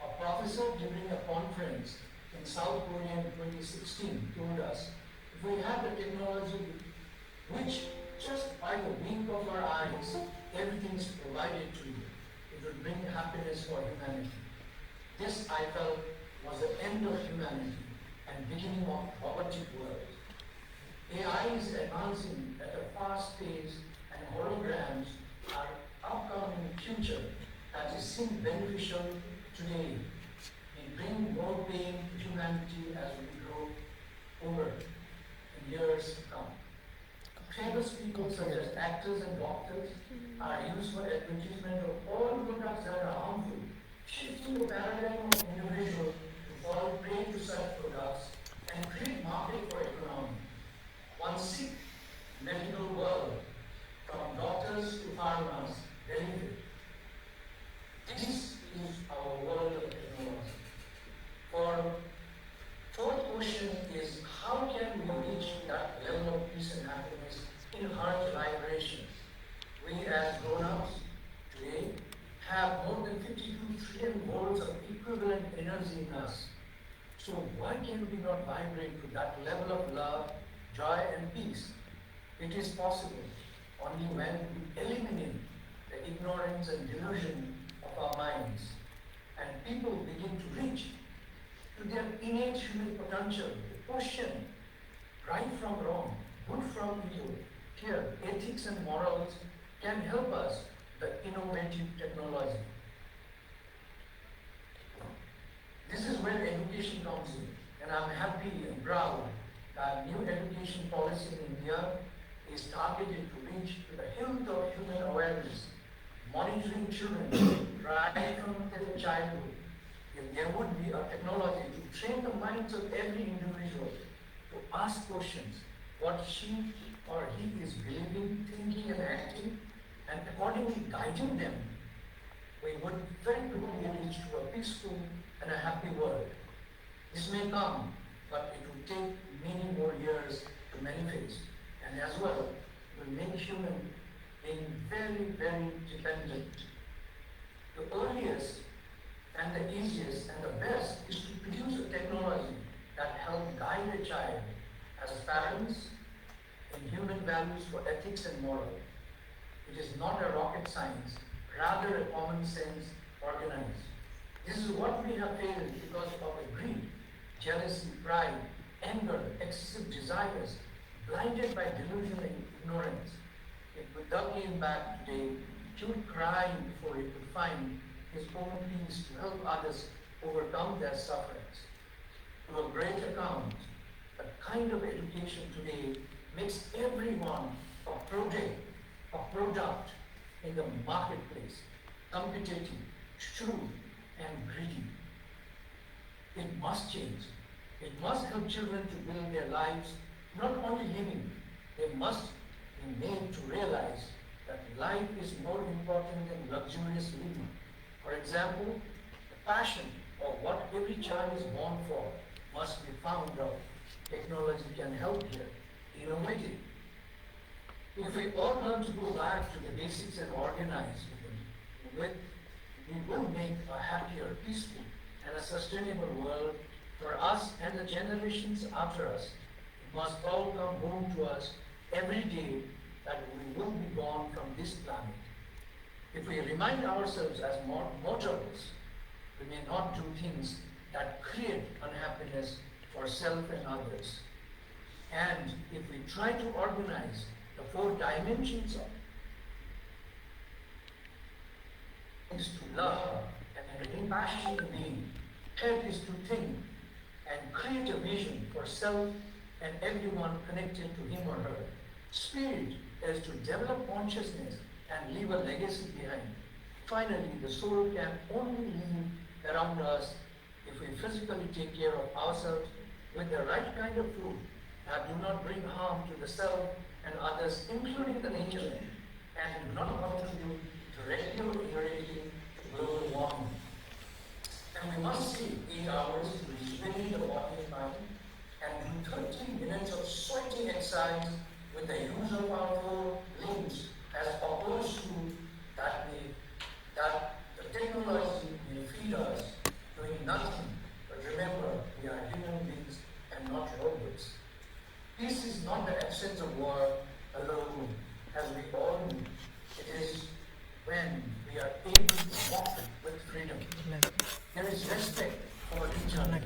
A professor during a conference in South Korea in 2016 told us, if we had the technology which just by the wink of our eyes, everything is provided to you, it would bring happiness for humanity. This, I felt, was the end of humanity and beginning of robotic world. AI is advancing at a fast pace and holograms are upcoming future that is seem beneficial today. It bring more pain to humanity as we grow older in years to come. Famous people such as actors and doctors are used for advertisement of all products that are harmful, shifting the paradigm of individual to fall prey to such products and create market for economy. One sick medical world, from doctors to farmers, benefit. This is our world of technology. For fourth question is, how can we reach that level of peace and happiness in heart vibration? We as grown-ups today have more than 52 trillion volts of equivalent energy in us. So why can we not vibrate to that level of love, joy and peace? It is possible only when we eliminate the ignorance and delusion of our minds and people begin to reach to their innate human potential, to question right from wrong, good from evil. Here, ethics and morals can help us the innovative technology. This is where education comes in, and I'm happy and proud that new education policy in India is targeted to reach to the hilt of human awareness, monitoring children right from their childhood. If there would be a technology to train the minds of every individual to ask questions, what she or he is believing, thinking and acting, and accordingly guiding them, we would very quickly reach to a peaceful and a happy world. This may come, but it will take many more years to manifest, and as well will make human being very, very dependent. The earliest and the easiest and the best is to produce a technology that helps guide a child as parents in human values for ethics and moral. It is not a rocket science, rather a common sense organized. This is what we have failed because of greed, jealousy, pride, anger, excessive desires, blinded by delusion and ignorance. If Buddha came back today, he would cry before he could find his own peace to help others overcome their sufferings. To a great account, the kind of education today makes everyone a product in the marketplace, competitive, shrewd, and greedy. It must change. It must help children to build their lives, not only living, they must be made to realize that life is more important than luxurious living. For example, the passion of what every child is born for must be found out. Technology can help here. Innovative. If we all learn to go back to the basics and organize with, we will make a happier, peaceful, and a sustainable world for us and the generations after us. It must all come home to us every day that we will be gone from this planet. If we remind ourselves as mortals, we may not do things that create unhappiness for self and others. And if we try to organize the four dimensions of is to love and compassion in being, head is to think and create a vision for self and everyone connected to him or her. Spirit is to develop consciousness and leave a legacy behind. Finally, the soul can only live around us if we physically take care of ourselves with the right kind of food that do not bring harm to the self and others, including the nature, and do not contribute to radioactivity to global warming. able to walk with freedom. There is respect for each other.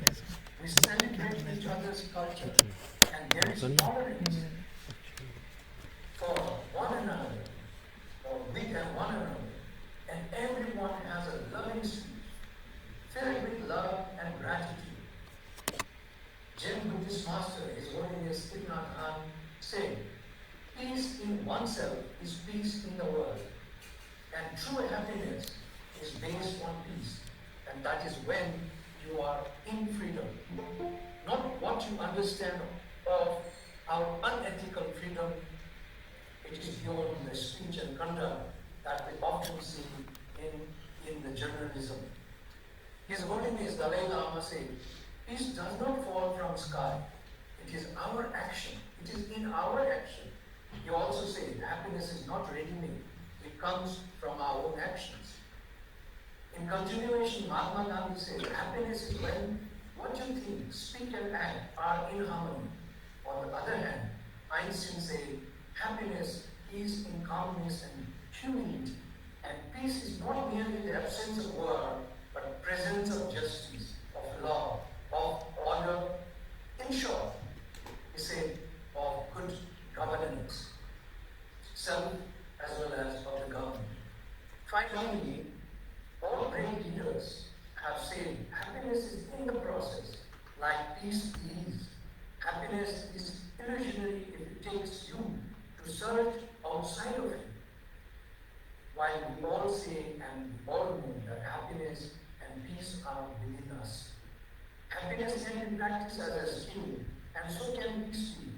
We celebrate each other's culture, and there is tolerance for one another, or with one another, and everyone has a loving speech filled with love and gratitude. Zen Buddhist master, His Holiness Ibn Khan, said, "Peace in oneself is peace in the world, and true happiness is based on peace, and that is when you are in freedom. Not what you understand of our unethical freedom, it is beyond the speech and conduct that we often see in the journalism." His Holiness Dalai Lama said, "Peace does not fall from sky. It is our action. It is in our action." He also said, "Happiness is not ready-made. It comes from our own actions." In continuation, Mahatma Gandhi said, "Happiness is when what you think, speak and act are in harmony." On the other hand, Einstein said, "Happiness is in calmness and humility, and peace is not merely the absence of war, but presence of justice, of law, of order. In short," he said, "of good governance, self as well as of the government." Finally, all great leaders have said happiness is in the process, like peace is. Happiness is illusionary if it takes you to search outside of you. While we all say and we all know that happiness and peace are within us. Happiness can be practiced as a skill, and so can peace be.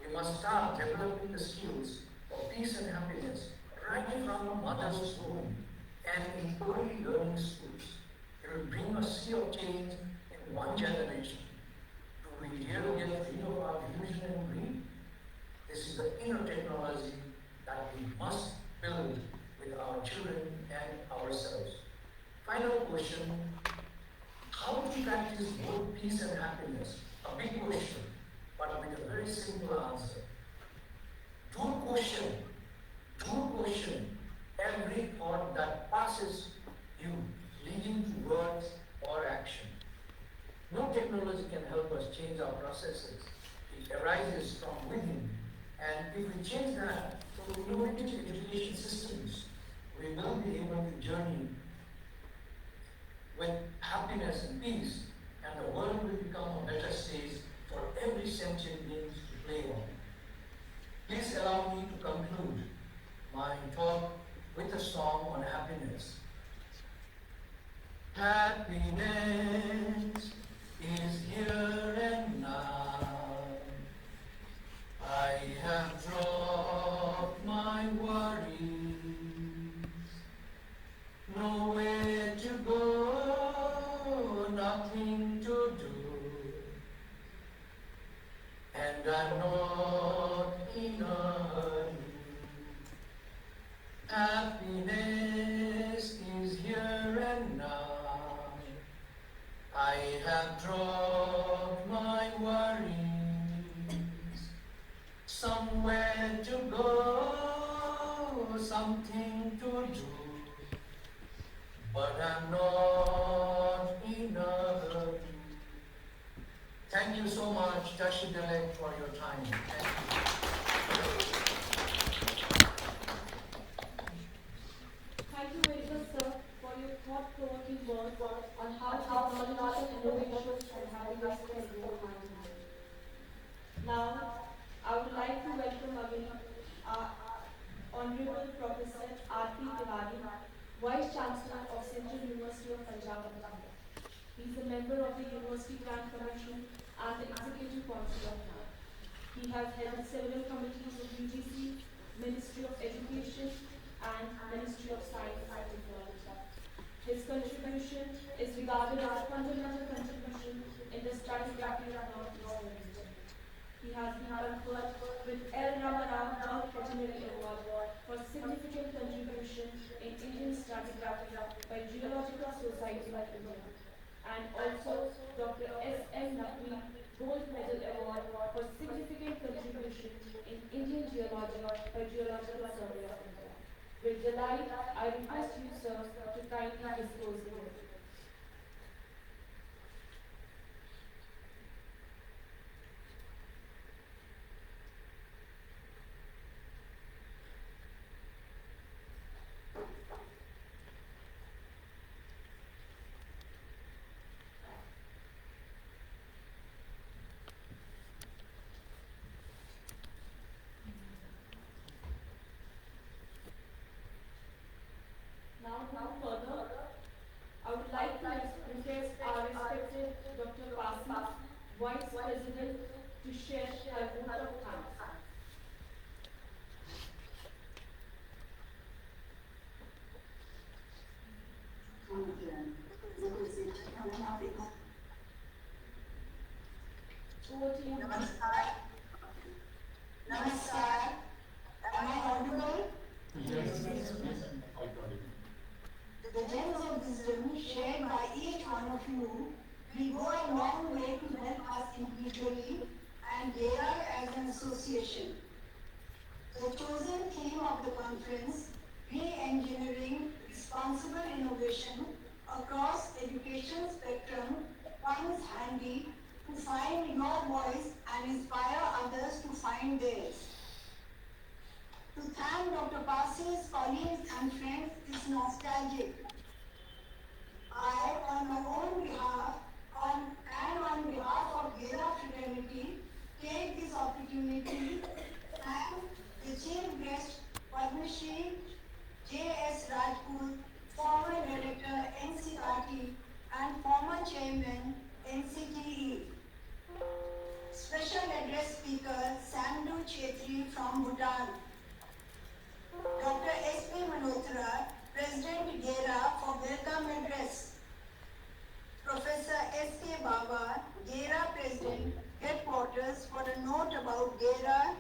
We must start developing the skills for peace and happiness right from a mother's womb and in early learning schools. It will bring a sea of change in one generation. Do we really get rid of our illusion and greed? This is the inner technology that we must build with our children and ourselves. Final question, how to practice both peace and happiness? A big question, but with a very simple answer. Do question every thought that passes you, leading to words or action. No technology can help us change our processes. It arises from within. And if we change that through innovative education systems, we will be able to journey with happiness and peace, and the world will become a better stage for every sentient being to play on. Please allow me to conclude my talk with a song on happiness. Happiness is here and now. I have dropped my worries, nowhere to go, nothing to do, and I'm not in a hurry. Happiness is here and now. I have dropped my worries, somewhere to go, something to do, but I'm not in a hurry. Thank you so much, Tashidele, for your time. Thank you. Thank you very much, sir, for your thought-provoking work on how technological innovations and happiness can go hand in hand. Now, I would like to welcome again our Honorable Professor R.P. Tiwari, Vice Chancellor of Central University of Punjab, India. He is a member of the University Grant Commission and the Executive Council of NAM. He has held several committees of UGC, Ministry of Education, and Ministry of Science and Technology. His contribution is regarded as a fundamental contribution in the stratigraphy of Northeastern region. He has been conferred with L. Ramarao World Veterinary Award for significant contribution in Indian stratigraphy by Geological Society of India, and also Dr. S. M. Naqvi Gold Medal Award for significant contribution in Indian geology by Geological Survey of India. With delight, I request you, sir, to kindly dispose the book. Now further, I would like to request our respected Dr. Pasi, Vice President, to share her vote of thanks. Over to you. Namaskar. Namaskar. Am I audible? Yes. The gems of wisdom shared by each one of you will go a long way to help us individually and GERA as an association. The chosen theme of the conference, Re-Engineering Responsible Innovation across education spectrum, comes handy to find your voice and inspire others to find theirs. To thank Dr. Pasi's colleagues and friends is nostalgic. I, on my own behalf, and on behalf of GERA fraternity, take this opportunity to thank the Chief Guest, Padma Shri J.S. Rajput, former Director NCRT and former Chairman NCTE. Special Address Speaker Sandhu Chetri from Bhutan. Dr. S.P. Malhotra, President GERA for Welcome Address. Professor S.K. Baba, GERA President, Headquarters for a note about GERA,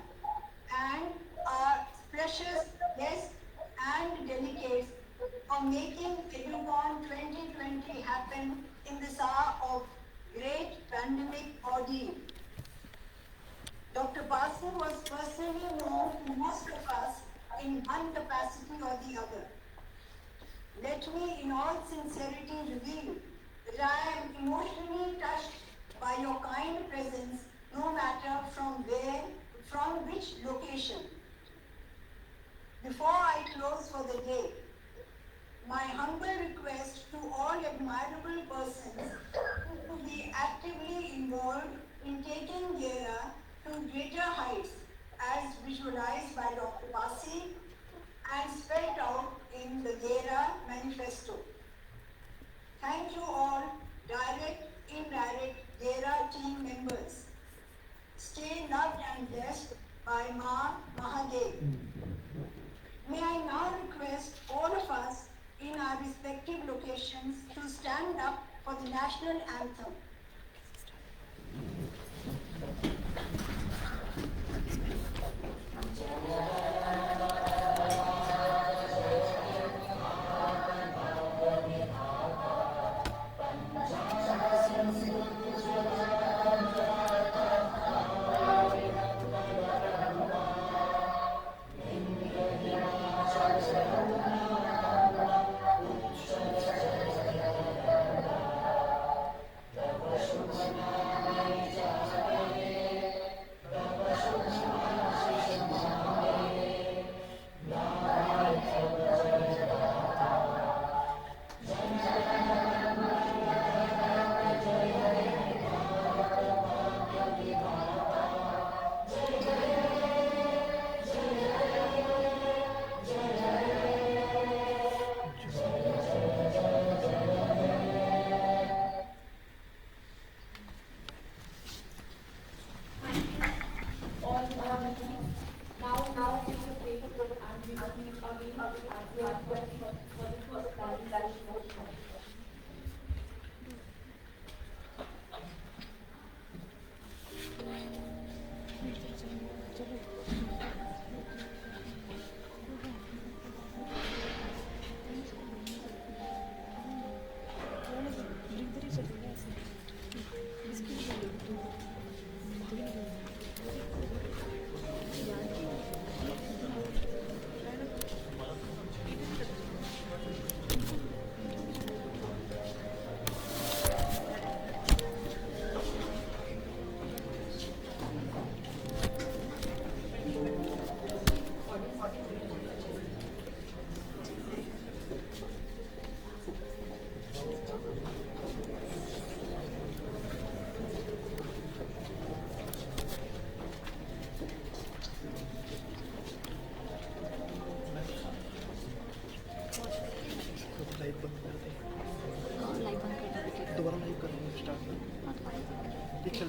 and our precious guests and delegates for making EduCon 2020 happen in this hour of great pandemic ordeal. Dr. Pasi was personally known to most of us in one capacity or the other. Let me in all sincerity reveal that I am emotionally touched by your kind presence, no matter from which location. Before I close for the day, my humble request to all admirable persons to be actively involved in taking GERA to greater heights as visualized by Dr. Pasi and spelled out in the GERA manifesto. Thank you all, direct, indirect GERA team members. Stay loved and blessed by Ma Mahadev. May I now request all of us in our respective locations to stand up for the national anthem.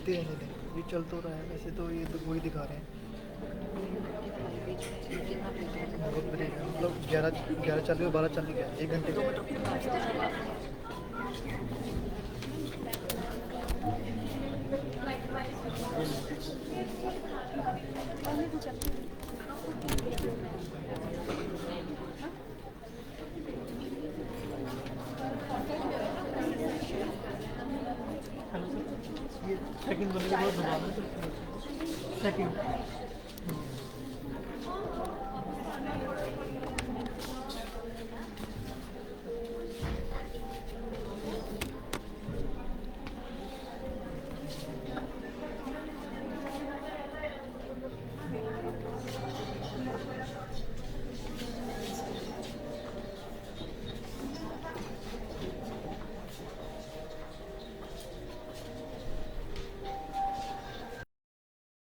चलती रहने दें, ये चल तो रहा है वैसे तो, ये तो वही दिखा रहे हैं। बहुत ब्रेक है, मतलब 11 चल रही है, 12 चल गया, 1 घंटे का। ये सेकंड बंदे के बाद दोबारा सेकंड